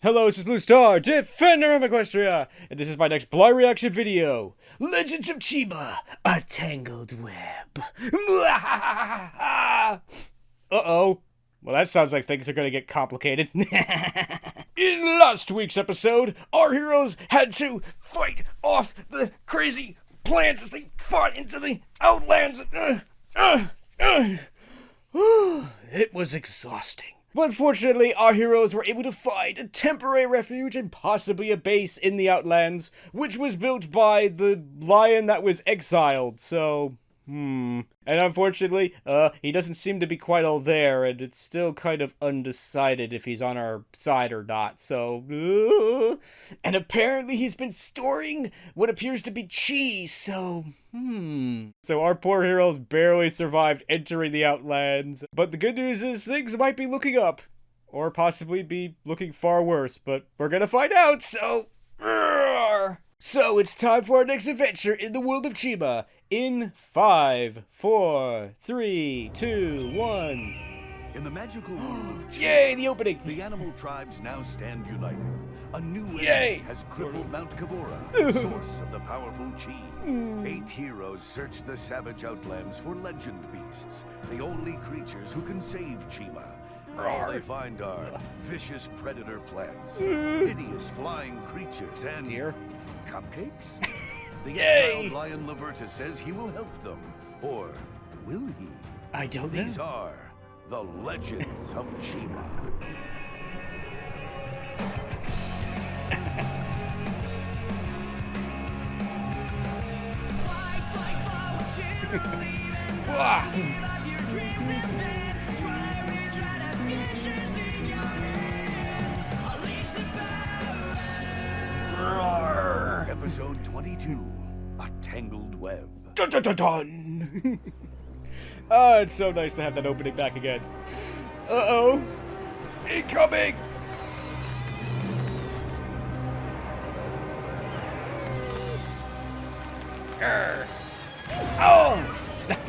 Hello, this is Blue Star, Defender of Equestria, and this is my next blind reaction video. Legends of Chima, a Tangled Web. Uh-oh. Well, that sounds like things are gonna get complicated. In last week's episode, our heroes had to fight off the crazy plants as they fought into the Outlands. It was exhausting. But fortunately, our heroes were able to find a temporary refuge and possibly a base in the Outlands, which was built by the lion that was exiled, so... And unfortunately, he doesn't seem to be quite all there, and it's still kind of undecided if he's on our side or not, so... And apparently he's been storing what appears to be cheese, so... So our poor heroes barely survived entering the Outlands, but the good news is things might be looking up, or possibly be looking far worse, but we're gonna find out, so... So it's time for our next adventure in the world of Chima. In 5, 4, 3, 2, 1. In the magical world of Chima, Yay, the opening! the animal tribes now stand united. A new enemy Yay! has crippled Mount Kavora, source of the powerful Chi. 8 heroes search the savage Outlands for legend beasts, the only creatures who can save Chima. All they find are vicious predator plants, hideous flying creatures, and cupcakes? The exiled lion Laverta says he will help them, or will he? I don't know. These are the legends of Chima. Episode 22, A Tangled Web. Dun dun dun dun! Oh, it's so nice to have that opening back again. Uh-oh! Incoming! Grr. Oh!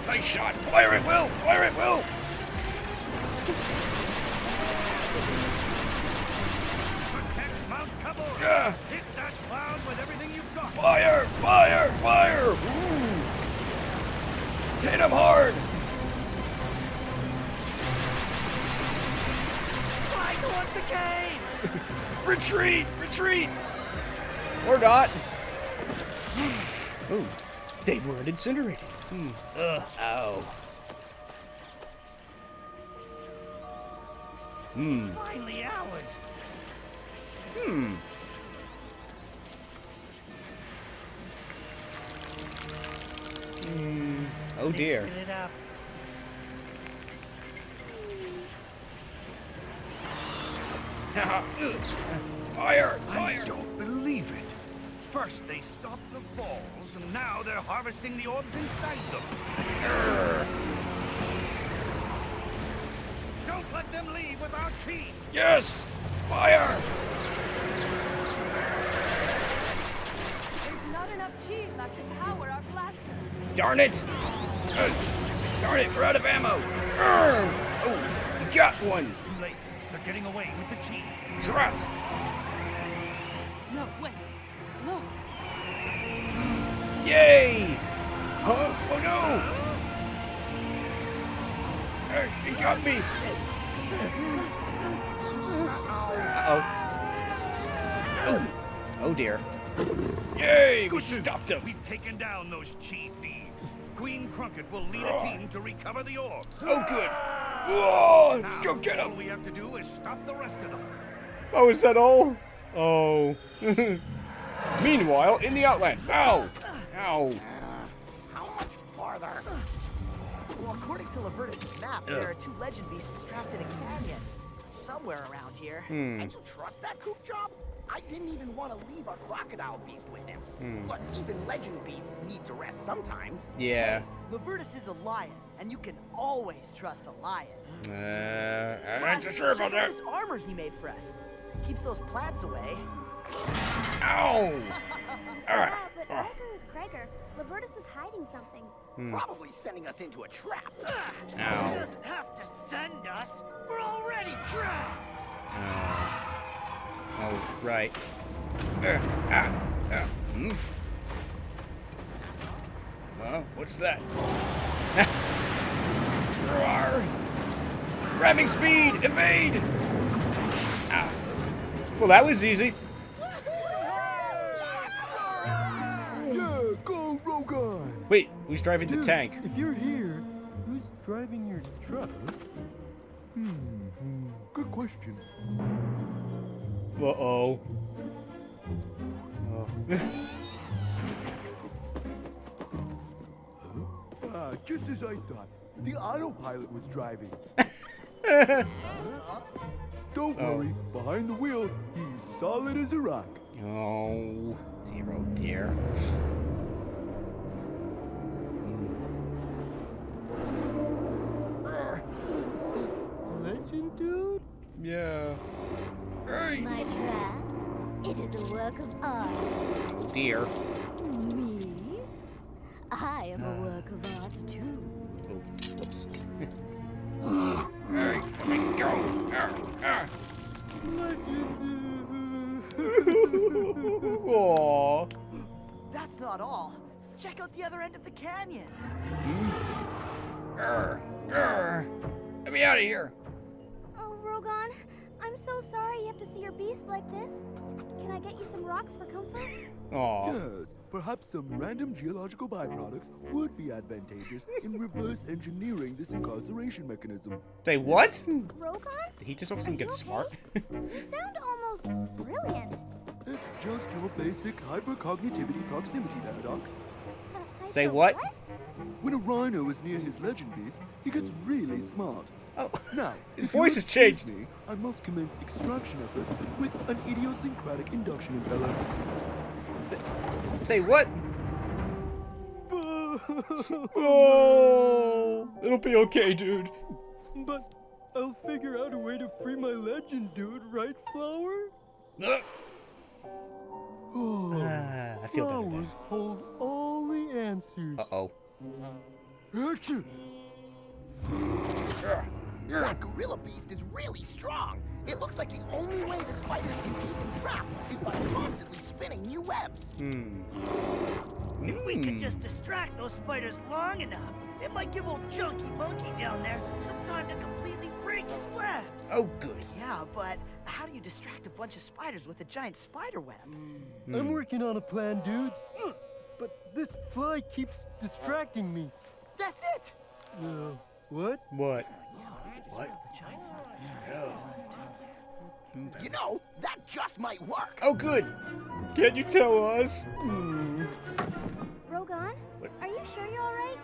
Nice shot! Fire at will! Fire at will! Protect Mount Kavora! Hit that cloud with everything you've got! Fire! Fire! Fire! Ooh. Hit him hard! Fly towards the cave! Retreat! Retreat! Or not. Oh, they weren't incinerated. Ow. It's finally ours. Oh dear. Spit it up. Fire! I Fire! don't believe it. First they stopped the falls, and now they're harvesting the orbs inside them. Don't let them leave without Chi. Yes! Fire! There's not enough chi left to power our blasters. Darn it! Darn it, we're out of ammo! Oh, you got one! It's too late. They're getting away with the Chi. Drat! No, wait. Look. Yay! Huh? Oh no! It got me! Uh-oh. Oh dear. Yay! We stopped him! We've taken down those Chi thieves. Queen Crunkett will lead a team to recover the orbs. Oh good! Whoa! Let's go get All him! we have to do is stop the rest of them. Oh, is that all? Oh. Meanwhile, in the Outlands. Ow! Ow! How much farther? Well, according to Laverta's map, there are 2 legend beasts trapped in a canyon. Somewhere around here. And you trust that kook job? I didn't even want to leave our crocodile beast with him. But even legend beasts need to rest sometimes. Yeah. Lavertus is a lion, and you can always trust a lion. I'm not so sure about Check out that. this armor he made for us. Keeps those plants away. Ow! Yeah, but I agree with Gregor. Lavertus is hiding something. Probably sending us into a trap. Ow. He doesn't have to send us. We're already trapped. Oh, right. What's that? Roar! Grabbing speed! Evade! Ah. Well, that was easy. Yeah, go Rogan! Wait, who's driving the tank? If you're here, who's driving your truck? Good question. Uh-oh. Just as I thought. The autopilot was driving. Don't worry, behind the wheel, he's solid as a rock. Oh, dear. Legend, dude? Yeah. My trap. It is a work of art. Oh, dear. Me? I am a work of art too. Oh, whoops. Alright, let me go. Aww. That's not all. Check out the other end of the canyon. Let me out of here. Oh, Rogan, I'm so sorry you have to see your beast like this. Can I get you some rocks for comfort? Aw. Yes, perhaps some random geological byproducts would be advantageous in reverse engineering this incarceration mechanism. Say what? Rogan? Did he just all of a sudden get smart? You sound almost brilliant. It's just your basic hypercognitivity proximity paradox. Say what? When a rhino is near his legend beast, he gets really smart. Oh, Now, his if you voice has excuse changed. me, I must commence extraction efforts with an idiosyncratic induction impeller. Say what? Oh, it'll be okay, dude. But I'll figure out a way to free my legend, dude, right, Flower? I feel better now. Flowers hold all the answers. Uh-oh. Achoo! That gorilla beast is really strong. It looks like the only way the spiders can keep him trapped is by constantly spinning new webs. If we could just distract those spiders long enough, it might give old Junkie Monkey down there some time to completely break his webs. Oh, good. Yeah, but how do you distract a bunch of spiders with a giant spider web? I'm working on a plan, dudes. But this fly keeps distracting me. That's it! What? What? You know, that just might work. Oh, good. Can you tell us? Rogan, are you sure you're all right?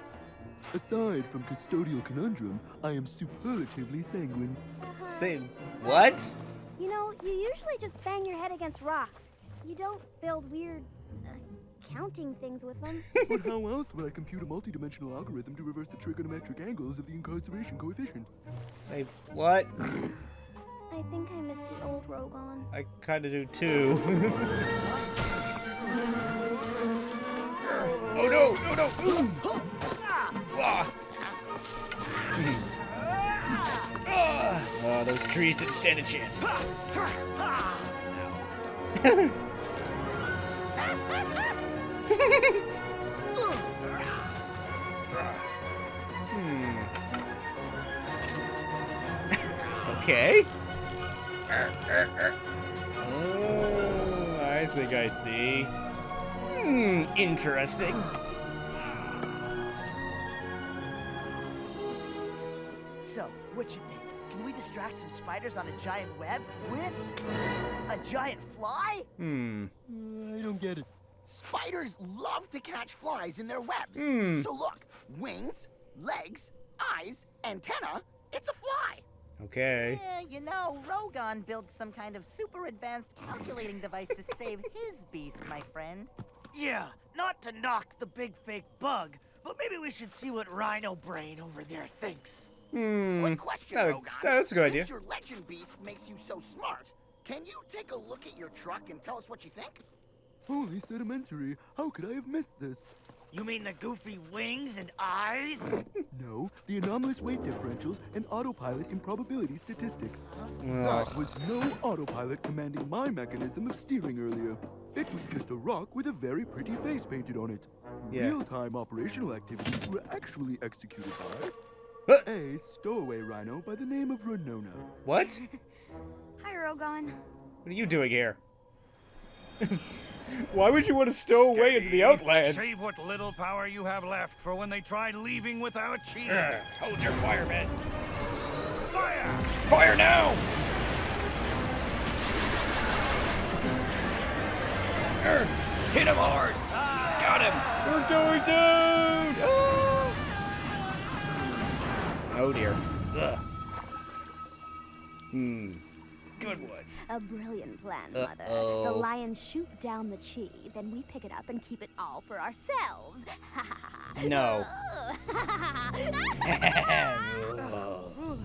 Aside from custodial conundrums, I am superlatively sanguine. Say what? You know, you usually just bang your head against rocks. You don't build weird, counting things with them. But how else would I compute a multidimensional algorithm to reverse the trigonometric angles of the incarceration coefficient? Say what? I think I missed the old Rogan. I kind of do too. Oh no! Ah. Oh, those trees didn't stand a chance. Okay. Oh, I think I see. Interesting. So, what you think? Can we distract some spiders on a giant web with a giant fly? I don't get it. Spiders love to catch flies in their webs. So look, wings, legs, eyes, antenna, it's a fly. Okay. You know, Rogan built some kind of super advanced calculating device to save his beast, my friend. Yeah, not to knock the big fake bug, but maybe we should see what Rhino Brain over there thinks. Quick question, No, Rogan. that's a good idea. Since your legend beast makes you so smart, can you take a look at your truck and tell us what you think? Holy sedimentary, how could I have missed this? You mean the goofy wings and eyes? No, the anomalous weight differentials and autopilot improbability statistics. Ugh. That was no autopilot commanding my mechanism of steering earlier. It was just a rock with a very pretty face painted on it. Yeah. Real-time operational activities were actually executed by a stowaway rhino by the name of Renona. What? Hi, Rogon. What are you doing here? Why would you want to stow away into the Outlands? Save what little power you have left for when they try leaving without Chima. Hold your fire, man. Fire! Fire now! Hit him hard! Got him! We're going down! Oh dear. Ugh. Good one. A brilliant plan, Mother. The lions shoot down the chi, then we pick it up and keep it all for ourselves. No. Ruler,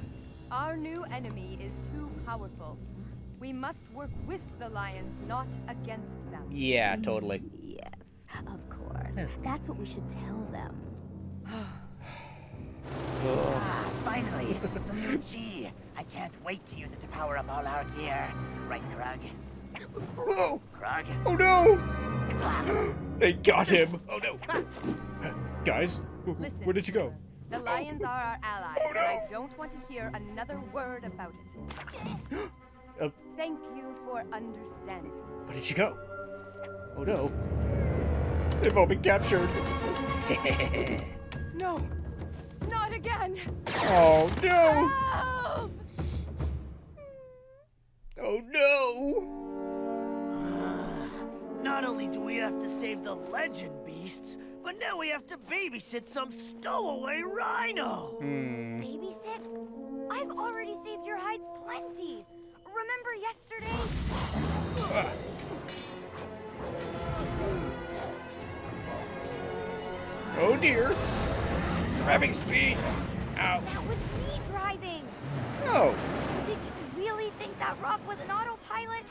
our new enemy is too powerful. We must work with the lions, not against them. Yeah, totally. Yes, of course. That's what we should tell them. Finally, some new chi. I can't wait to use it to power up all our gear. Right, Krug? Oh, Krug? oh no! They got him! Oh no! Guys, Listen, where did you go? the lions are our allies, Oh, no. and I don't want to hear another word about it. Thank you for understanding. Where did you go? Oh no. They've all been captured. No, not again. Oh no! Help! Oh no! Not only do we have to save the legend beasts, but now we have to babysit some stowaway rhino. Babysit? I've already saved your hides plenty. Remember yesterday? Oh dear! Grabbing speed! Ow! That was me driving. Oh! Did you really think that rock was an autopilot?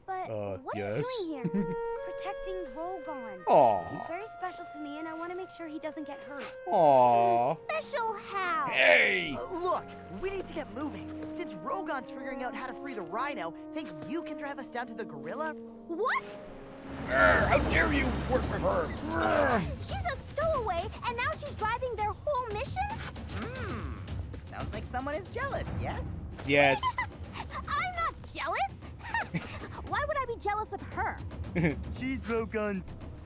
But what are yes. you doing here? Protecting Rogon. Aw! He's very special to me, and I want to make sure he doesn't get hurt. Aw! Special how? Hey! Look, we need to get moving. Since Rogon's figuring out how to free the rhino, think you can drive us down to the gorilla? What? How dare you work with her? She's a stowaway, and now she's driving their whole mission? Sounds like someone is jealous, yes? Yes. I'm not jealous. Why would I be jealous of her? She's Rogon's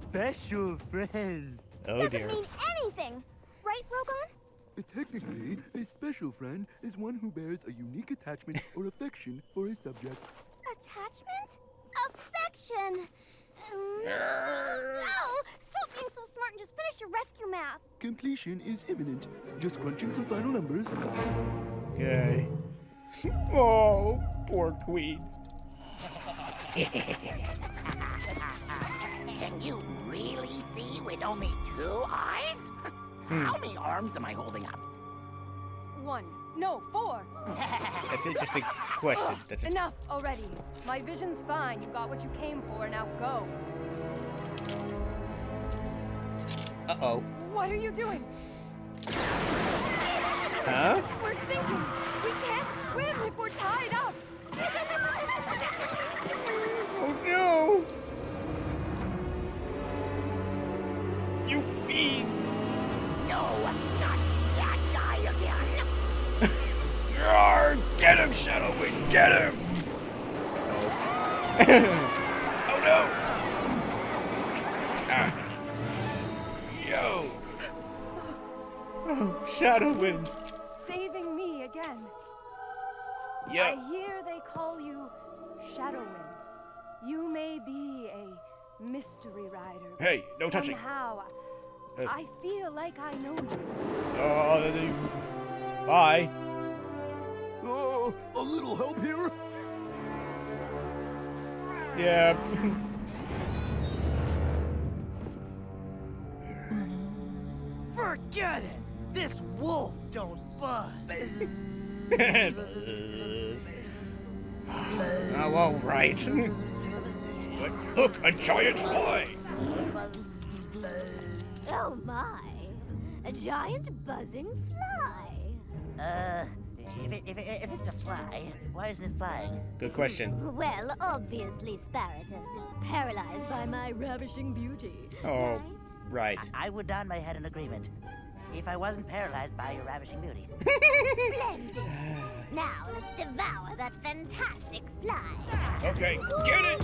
special friend. Oh Doesn't dear. mean anything. Right, Rogon? Technically, a special friend is one who bears a unique attachment or affection for a subject. Attachment? Affection. No! Stop being so smart and just finish your rescue math. Completion is imminent. Just crunching some final numbers. Okay. Oh, poor queen. Can you really see with only 2 eyes? How many arms am I holding up? 1, no, 4. That's an interesting question. That's Enough already. My vision's fine. You got what you came for. Now go. Uh-oh. What are you doing? Huh? We're sinking. We can't swim if we're tied up. Oh no! You fiends! No, not that guy again. Yarr! Get him, Shadowwing! Get him! Oh no! Ah. Yo! Oh, Shadowwind! Saving me again. Yeah. I hear they call you Shadowwind. You may be a mystery rider. but Hey, no touching. Somehow, I feel like I know you. Bye. Oh, a little help here? Yeah. Forget it. This wolf don't buzz. Oh, all right. But look, a giant fly. Oh my, a giant buzzing fly. If it's a fly, why isn't it flying? Good question. Well, obviously, Sparatus. It's paralyzed by my ravishing beauty. Oh, right. I would nod my head in agreement. If I wasn't paralyzed by your ravishing beauty. Splendid. Now let's devour that fantastic fly. Okay, get it!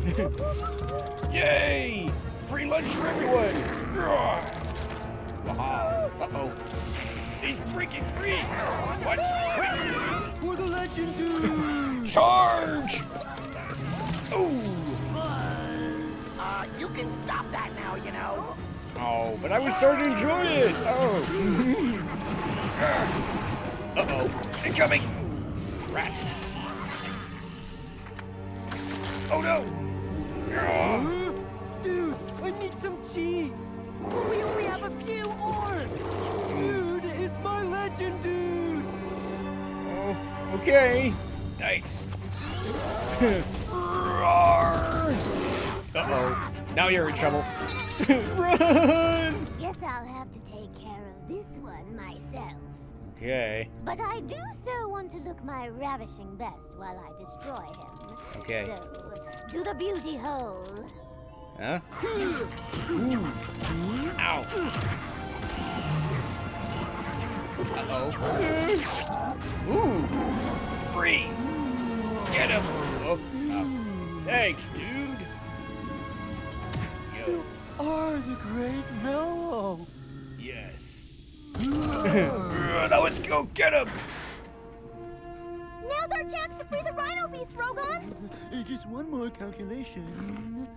Yay! Free lunch for everyone! Wow. Uh-oh. He's breaking free! What? Quick! For the legend, dude! Charge! Ooh! You can stop that now, you know. Oh, but I was starting to enjoy it! Oh! Uh-oh. Incoming! Rat! Oh no! Dude, I need some tea! But we only have a few orbs! Dude, it's my legend, dude! Oh, okay. Thanks. Uh-oh. Now you're in trouble. Run! Guess I'll have to take care of this one myself. Okay. But I do so want to look my ravishing best while I destroy him. Okay. So, to the beauty hole. Huh? Ooh. Ow. Uh-oh. Ooh. It's free. Get him. Oh. Oh. Thanks, dude. Yo. Are the great Mellow. Yes. Now let's go get him. Now's our chance to free the Rhino Beast, Rogon! Just one more calculation.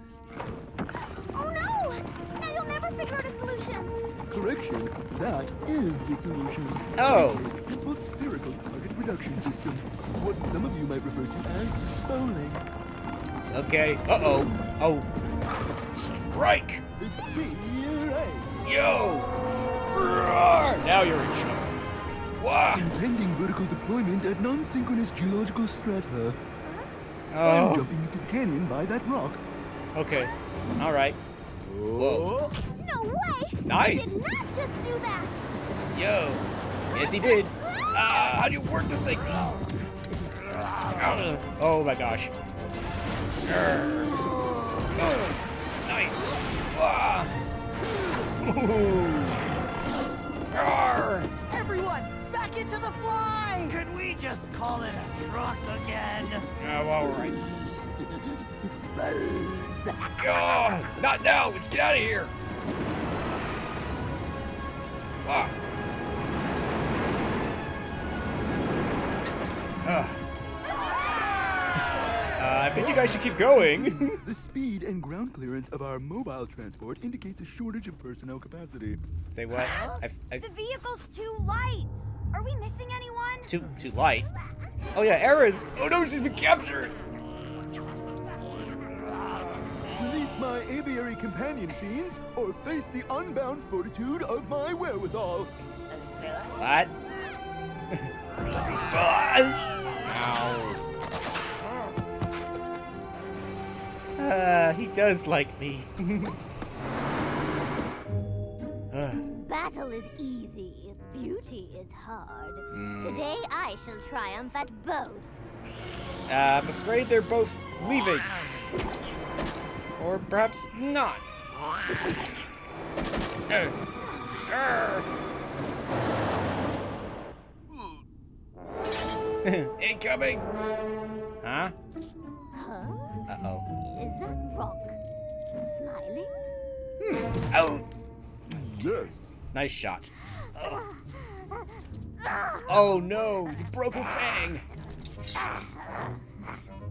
Oh no! Now you'll never figure out a solution! Correction, that is the solution. Oh. It's a simple spherical target reduction system. What some of you might refer to as bowling. Okay. Uh-oh. Oh. Strike. Speed right. Yo. Roar. Now you're in trouble. Wow. Impending vertical deployment at non-synchronous geological strata. I'm Oh. jumping into the canyon by that rock. Okay. All right. Whoa. No way! Nice. He did not just do that! Yo. Yes, he did. How do you work this thing? Oh my gosh. Nice. Ooh. Everyone, back into the fly! Could we just call it a truck again? Oh, all right. Oh, not now. Let's get out of here. Ah. I think you guys should keep going. The speed and ground clearance of our mobile transport indicates a shortage of personnel capacity. Say what? The vehicle's too light. Are we missing anyone? Too light. Oh yeah, Era's. Oh no, she's been captured. Release my aviary companion fiends, or face the unbound fortitude of my wherewithal. What? Ow. He does like me. Battle is easy, beauty is hard. Today I shall triumph at both. I'm afraid they're both leaving. Or perhaps not. Incoming! Huh? Huh? Uh-oh. Is that rock smiling? Oh! Yes. Nice shot. Oh no! You broke a fang!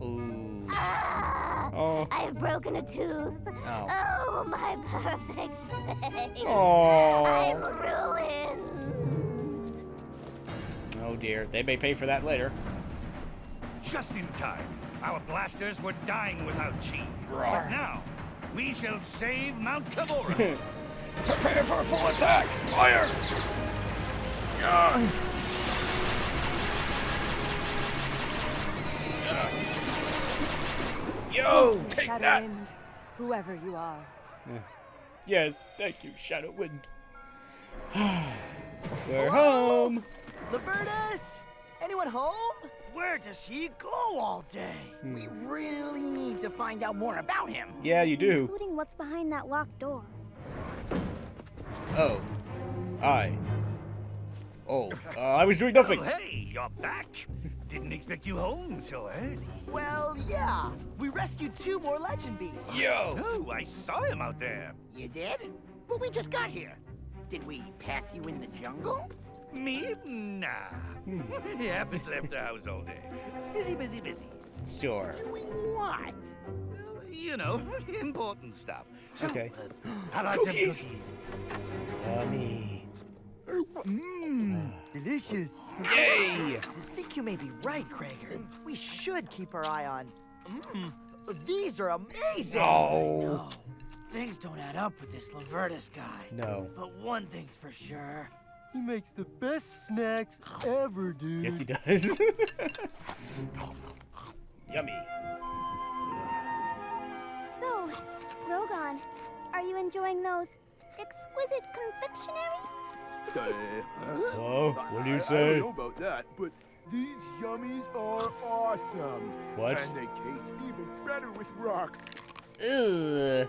Ooh. Oh. I've broken a tooth. Oh. Oh, my perfect face. Oh. I'm ruined. Oh dear. They may pay for that later. Just in time. Our blasters were dying without Chi. Roar. But now, we shall save Mount Kavora. Prepare for a full attack! Fire! Yo, take Shadow that! Wind, whoever you are. Yes, thank you, Shadow Wind. We're home. Lavertus! Anyone home? Where does he go all day? We really need to find out more about him. Yeah, you do. Including what's behind that locked door. Oh. I was doing nothing. Oh, hey, you're back. Didn't expect you home so early. Well, yeah. We rescued 2 more legend beasts. Yo. Oh, I saw him out there. You did? But we just got here. Did we pass you in the jungle? Me? Nah. Haven't left the house all day. Busy. Sure. Doing what? You know, important stuff. So, Okay. How about Cookies. some cookies? Yummy. Mmm, delicious. Yay! I think you may be right, Krager. We should keep our eye on. These are amazing. Oh. No, things don't add up with this Lavertus guy. No. But one thing's for sure. He makes the best snacks ever, dude. Yes, he does. Yummy. So, Rogan, are you enjoying those exquisite confectionaries? Oh, what do you I say? don't know about that, but these yummies are awesome. What? And they taste even better with rocks. Ugh.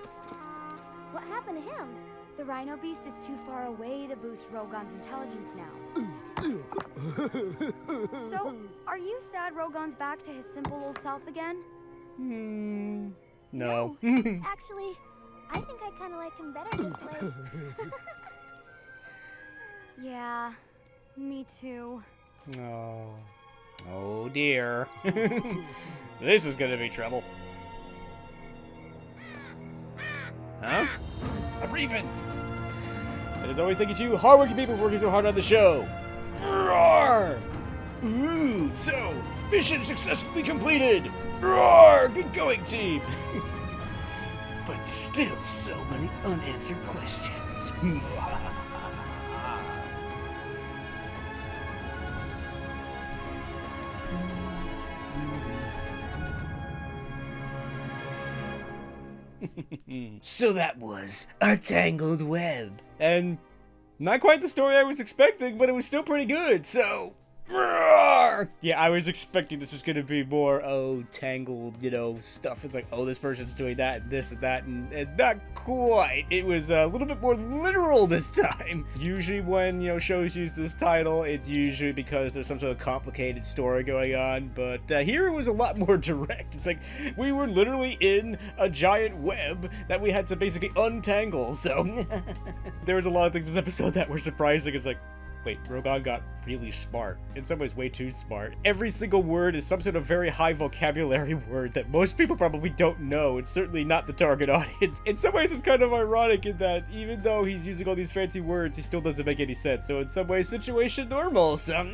What happened to him? The Rhino Beast is too far away to boost Rogan's intelligence now. So, are you sad Rogan's back to his simple old self again? No. Actually, I think I kind of like him better this way. Yeah, me too. Oh. Oh dear. This is gonna be trouble. Huh? A Reven! And as always, thank you to hardworking people for working so hard on the show. Roar! Ooh, so, mission successfully completed! Roar! Good going, team! But still so many unanswered questions. So that was a tangled web. And not quite the story I was expecting, but it was still pretty good, so... Roar! Yeah, I was expecting this was gonna be more, tangled, stuff. It's like, this person's doing that, and this and that, and not quite. It was a little bit more literal this time. Usually when, shows use this title, it's usually because there's some sort of complicated story going on, but here it was a lot more direct. It's like, we were literally in a giant web that we had to basically untangle, so... There was a lot of things in this episode that were surprising. It's like, wait, Rogan got really smart. In some ways, way too smart. Every single word is some sort of very high vocabulary word that most people probably don't know. It's certainly not the target audience. In some ways, it's kind of ironic in that even though he's using all these fancy words, he still doesn't make any sense. So in some ways, situation normal. So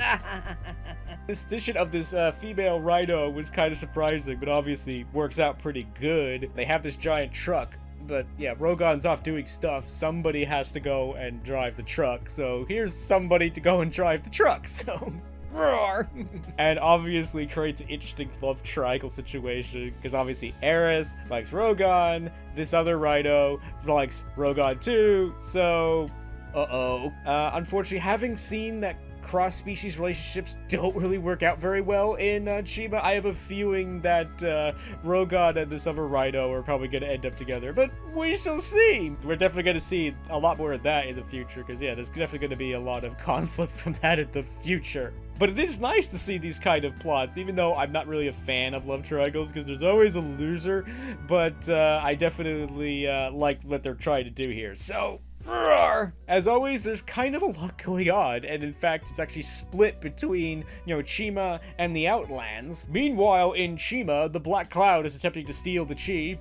this addition of this female rhino was kind of surprising, but obviously works out pretty good. They have this giant truck. But yeah, Rogan's off doing stuff. Somebody has to go and drive the truck. So here's somebody to go and drive the truck. So roar! And obviously creates an interesting love triangle situation. Because obviously Eris likes Rogan. This other rhino likes Rogan too. So, unfortunately, having seen that cross-species relationships don't really work out very well in Chima, I have a feeling that Rogan and this other rhino are probably going to end up together, but we shall see. We're definitely going to see a lot more of that in the future, because yeah, there's definitely going to be a lot of conflict from that in the future. But it is nice to see these kind of plots, even though I'm not really a fan of love triangles, because there's always a loser, but I definitely like what they're trying to do here. So, roar! As always, there's kind of a lot going on, and in fact, it's actually split between, Chima and the Outlands. Meanwhile, in Chima, the Black Cloud is attempting to steal the Chi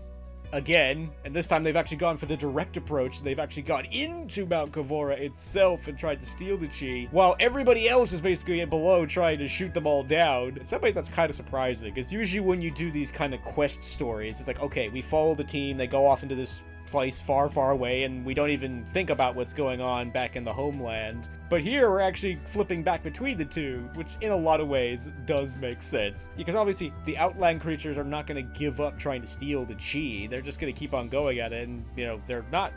again, and this time they've actually gone for the direct approach. They've actually gone into Mount Kavora itself and tried to steal the Chi, while everybody else is basically below trying to shoot them all down. In some ways, that's kind of surprising, because usually when you do these kind of quest stories, it's like, okay, we follow the team, they go off into this place far, far away, and we don't even think about what's going on back in the homeland. But here, we're actually flipping back between the two, which in a lot of ways does make sense. Because obviously, the Outland creatures are not going to give up trying to steal the chi. They're just going to keep on going at it, and, you know, they're not...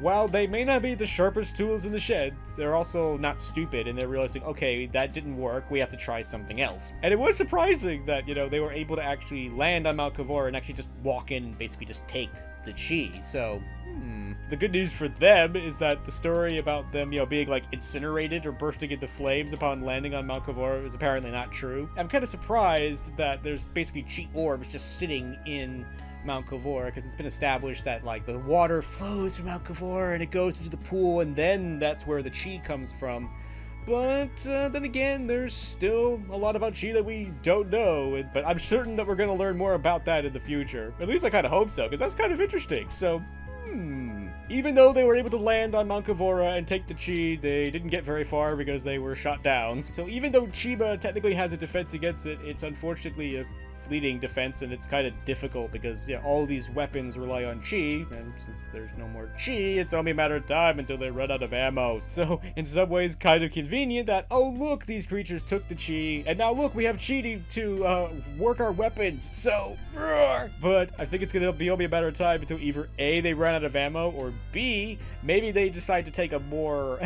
while they may not be the sharpest tools in the shed, they're also not stupid, and they're realizing, okay, that didn't work, we have to try something else. And it was surprising that, you know, they were able to actually land on Mount Kavora and actually just walk in and basically just take the chi. So the good news for them is that the story about them, you know, being like incinerated or bursting into flames upon landing on Mount Kavora is apparently not true. I'm kind of surprised that there's basically chi orbs just sitting in Mount Kavora, because it's been established that like the water flows from Mount Kavora and it goes into the pool, and then that's where the chi comes from. But then again, there's still a lot about chi that we don't know, but I'm certain that we're going to learn more about that in the future. At least I kind of hope so, because that's kind of interesting. So, even though they were able to land on Mount Kavora and take the chi, they didn't get very far because they were shot down. So even though Chima technically has a defense against it, it's unfortunately a fleeting defense, and it's kind of difficult because, yeah, all these weapons rely on chi, and since there's no more chi, it's only a matter of time until they run out of ammo. So in some ways, kind of convenient that, oh look, these creatures took the chi, and now look, we have chi to work our weapons. So, but I think it's gonna be only a matter of time until either A, they run out of ammo, or B, maybe they decide to take a more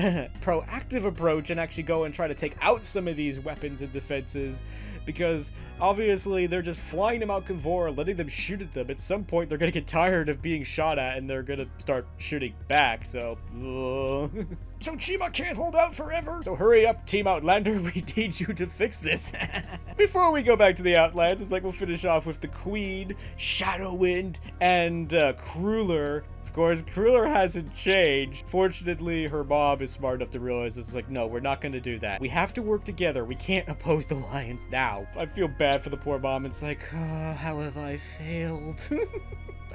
proactive approach and actually go and try to take out some of these weapons and defenses. Because obviously they're just flying them out Kavora, letting them shoot at them. At some point they're gonna get tired of being shot at and they're gonna start shooting back, so... So Chima can't hold out forever! So hurry up, Team Outlander, we need you to fix this. Before we go back to the Outlands, it's like we'll finish off with the Queen, Shadowwind, and Crueler. Of course, Crueler hasn't changed. Fortunately, her mom is smart enough to realize it's like, no, we're not going to do that. We have to work together. We can't oppose the Lions now. I feel bad for the poor mom. It's like, oh, how have I failed?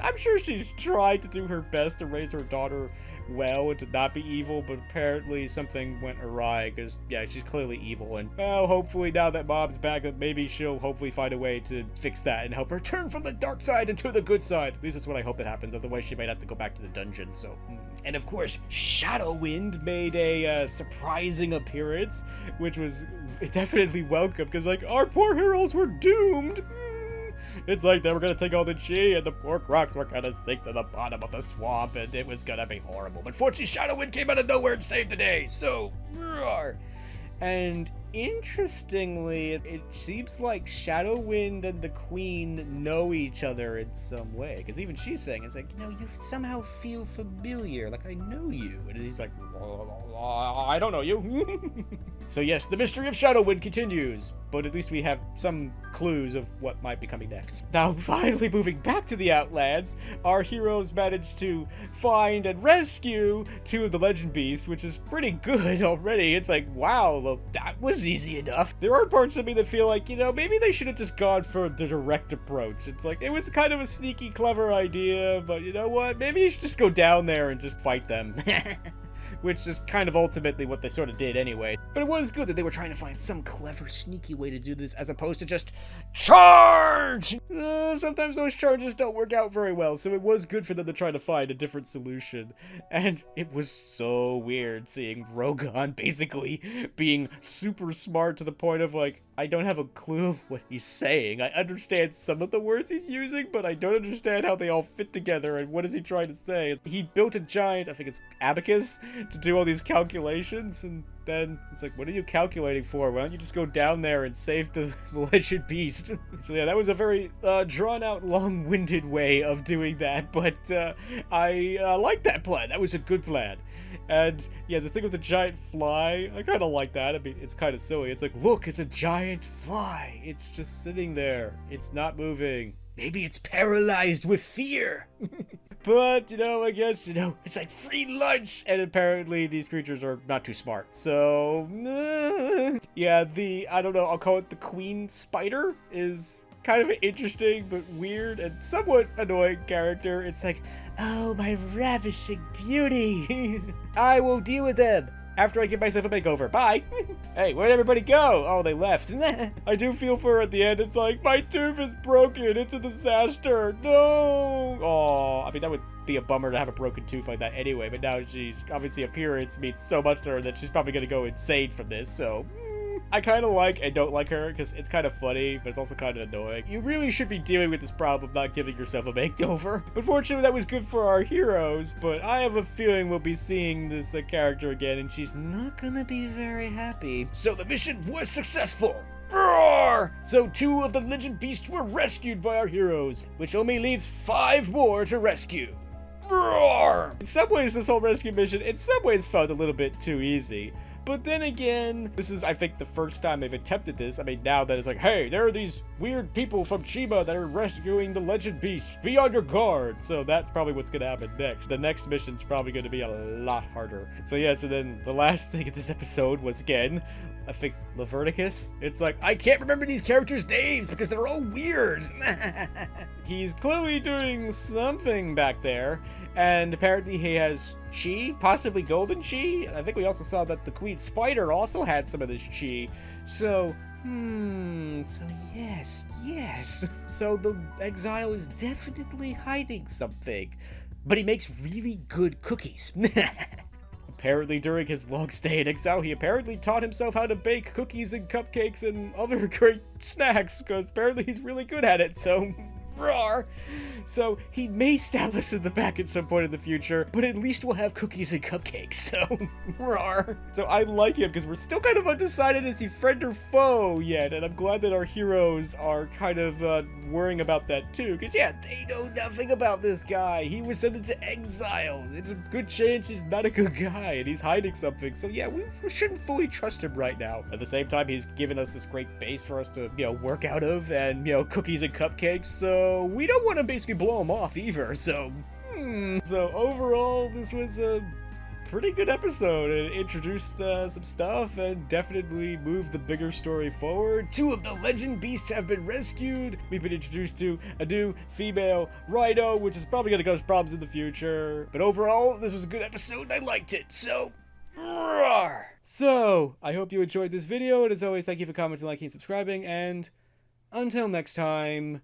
I'm sure she's tried to do her best to raise her daughter well and to not be evil, but apparently something went awry because, yeah, she's clearly evil. And, well, hopefully now that mom's back, maybe she'll hopefully find a way to fix that and help her turn from the dark side into the good side. At least that's what I hope that happens. Otherwise, she might have to go back to the dungeon, so... And of course, Shadowwind made a surprising appearance, which was definitely welcome because, like, our poor heroes were doomed. It's like they were gonna take all the chi and the poor crocs were gonna sink to the bottom of the swamp and it was gonna be horrible. But fortunately, Shadowwind came out of nowhere and saved the day, so... Roar. And interestingly, it seems like Shadowwind and the Queen know each other in some way. Because even she's saying, it's like, you know, you somehow feel familiar, like I know you. And he's like, I don't know you. So yes, the mystery of Shadowwind continues, but at least we have some clues of what might be coming next. Now, finally moving back to the Outlands, our heroes managed to find and rescue 2 of the legend beasts, which is pretty good already. It's like, wow, well, that was easy enough. There are parts of me that feel like, you know, maybe they should have just gone for the direct approach. It's like, it was kind of a sneaky, clever idea, but you know what? Maybe you should just go down there and just fight them. Which is kind of ultimately what they sort of did anyway. But it was good that they were trying to find some clever, sneaky way to do this as opposed to just charge! Sometimes those charges don't work out very well, so it was good for them to try to find a different solution. And it was so weird seeing Rogan basically being super smart to the point of like, I don't have a clue of what he's saying. I understand some of the words he's using, but I don't understand how they all fit together and what is he trying to say. He built a giant, I think it's abacus, to do all these calculations, and then it's like, what are you calculating for? Why don't you just go down there and save the legend beast? So yeah, that was a very drawn-out, long-winded way of doing that, but I like that plan. That was a good plan. And yeah, the thing with the giant fly, I kind of like that. I mean, it's kind of silly. It's like, look, it's a giant fly. It's just sitting there. It's not moving. Maybe it's paralyzed with fear. But, you know, I guess, you know, it's like free lunch. And apparently these creatures are not too smart. So, yeah, I don't know, I'll call it the queen spider is kind of an interesting but weird and somewhat annoying character. It's like, oh, my ravishing beauty. I will deal with them after I give myself a makeover. Bye. Hey, where'd everybody go? Oh, they left. I do feel for her at the end. It's like, my tooth is broken. It's a disaster. No. Oh, mean, that would be a bummer to have a broken tooth like that anyway, but now she's obviously appearance means so much to her that she's probably gonna go insane from this, so I kind of like and don't like her because it's kind of funny, but it's also kind of annoying. You really should be dealing with this problem of not giving yourself a makeover. But fortunately, that was good for our heroes, but I have a feeling we'll be seeing this character again, and she's not gonna be very happy. So the mission was successful. Roar! So 2 of the legend beasts were rescued by our heroes, which only leaves 5 more to rescue. Roar! In some ways, this whole rescue mission, in some ways, felt a little bit too easy. But then again, this is, I think, the first time they've attempted this. I mean, now that it's like, hey, there are these weird people from Chima that are rescuing the legend beast. Be on your guard. So that's probably what's going to happen next. The next mission's probably going to be a lot harder. So yeah, so then the last thing of this episode was, again, I think, Leverticus. It's like, I can't remember these characters' names because they're all weird. He's clearly doing something back there. And apparently he has chi, possibly golden chi. I think we also saw that the Queen Spider also had some of this chi. So, so yes. So the exile is definitely hiding something. But he makes really good cookies. Apparently during his long stay in exile, he apparently taught himself how to bake cookies and cupcakes and other great snacks, because apparently he's really good at it, so roar. So he may stab us in the back at some point in the future, but at least we'll have cookies and cupcakes, so roar. So I like him because we're still kind of undecided, is he friend or foe yet, and I'm glad that our heroes are kind of worrying about that too, because yeah, they know nothing about this guy. He was sent into exile. It's a good chance he's not a good guy and he's hiding something, so yeah, we shouldn't fully trust him right now. At the same time, he's given us this great base for us to, work out of, and, cookies and cupcakes, so we don't want to basically blow him off either, so So overall, this was a pretty good episode. It introduced some stuff and definitely moved the bigger story forward. 2 of the legend beasts have been rescued. We've been introduced to a new female rhino, which is probably going to cause problems in the future. But overall, this was a good episode and I liked it, so roar! So, I hope you enjoyed this video, and as always, thank you for commenting, liking, and subscribing, and until next time,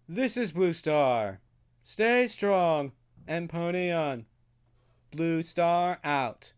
this is Blue Star. Stay strong and pony on. Blue Star out.